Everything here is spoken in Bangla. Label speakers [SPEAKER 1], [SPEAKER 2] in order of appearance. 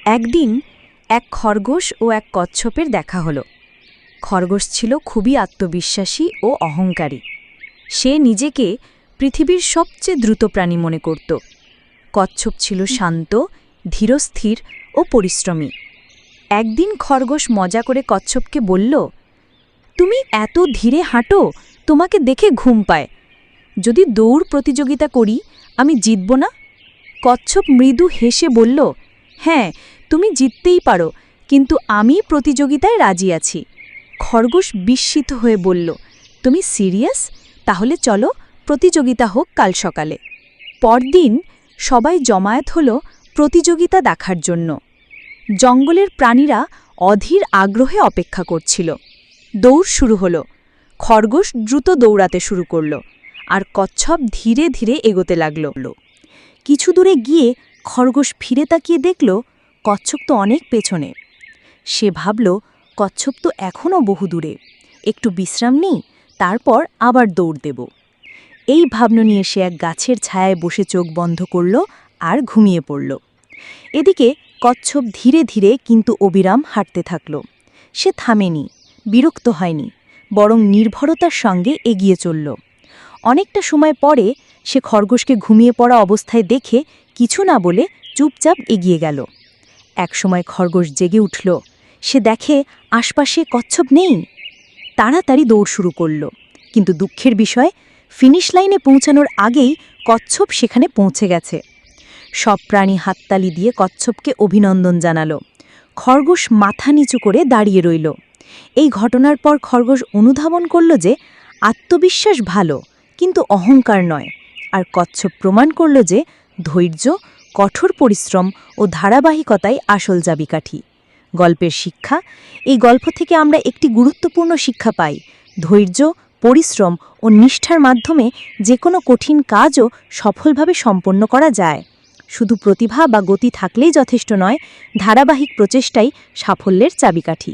[SPEAKER 1] একদিন এক খরগোশ ও এক কচ্ছপের দেখা হলো। খরগোশ ছিল খুবই আত্মবিশ্বাসী ও অহংকারী। সে নিজেকে পৃথিবীর সবচেয়ে দ্রুত প্রাণী মনে করত। কচ্ছপ ছিল শান্ত, ধীরস্থির ও পরিশ্রমী। একদিন খরগোশ মজা করে কচ্ছপকে বলল, তুমি এত ধীরে হাঁটো, তোমাকে দেখে ঘুম পায়। যদি দৌড় প্রতিযোগিতা করি, আমি জিতব না? কচ্ছপ মৃদু হেসে বলল, হ্যাঁ, তুমি জিততেই পারো, কিন্তু আমি প্রতিযোগিতায় রাজি আছি। খরগোশ বিস্মিত হয়ে বলল, তুমি সিরিয়াস? তাহলে চলো, প্রতিযোগিতা হোক কাল সকালে। পরদিন সবাই জমায়েত হলো প্রতিযোগিতা দেখার জন্য। জঙ্গলের প্রাণীরা অধীর আগ্রহে অপেক্ষা করছিল। দৌড় শুরু হলো। খরগোশ দ্রুত দৌড়াতে শুরু করল, আর কচ্ছপ ধীরে ধীরে এগোতে লাগল। কিছু দূরে গিয়ে খরগোশ ফিরে তাকিয়ে দেখল কচ্ছপ তো অনেক পেছনে। সে ভাবল, কচ্ছপ তো এখনও বহু দূরে, একটু বিশ্রাম নিই, তারপর আবার দৌড় দেব। এই ভাবনা নিয়ে সে এক গাছের ছায়ায় বসে চোখ বন্ধ করল আর ঘুমিয়ে পড়ল। এদিকে কচ্ছপ ধীরে ধীরে কিন্তু অবিরাম হাঁটতে থাকল। সে থামেনি, বিরক্ত হয়নি, বরং নির্ভরতার সঙ্গে এগিয়ে চলল। অনেকটা সময় পরে সে খরগোশকে ঘুমিয়ে পড়া অবস্থায় দেখে কিছু না বলে চুপচাপ এগিয়ে গেল। একসময় খরগোশ জেগে উঠল। সে দেখে আশপাশে কচ্ছপ নেই। তাড়াতাড়ি দৌড় শুরু করল, কিন্তু দুঃখের বিষয়, ফিনিশ লাইনে পৌঁছানোর আগেই কচ্ছপ সেখানে পৌঁছে গেছে। সব প্রাণী হাততালি দিয়ে কচ্ছপকে অভিনন্দন জানালো। খরগোশ মাথা নিচু করে দাঁড়িয়ে রইল। এই ঘটনার পর খরগোশ অনুধাবন করল যে আত্মবিশ্বাস ভালো, কিন্তু অহংকার নয়। আর কচ্ছপ প্রমাণ করল যে ধৈর্য, কঠোর পরিশ্রম ও ধারাবাহিকতাই আসল চাবিকাঠি। গল্পের শিক্ষা: এই গল্প থেকে আমরা একটি গুরুত্বপূর্ণ শিক্ষা পাই। ধৈর্য, পরিশ্রম ও নিষ্ঠার মাধ্যমে যে কোনো কঠিন কাজও সফলভাবে সম্পন্ন করা যায়। শুধু প্রতিভা বা গতি থাকলেই যথেষ্ট নয়, ধারাবাহিক প্রচেষ্টাই সাফল্যের চাবিকাঠি।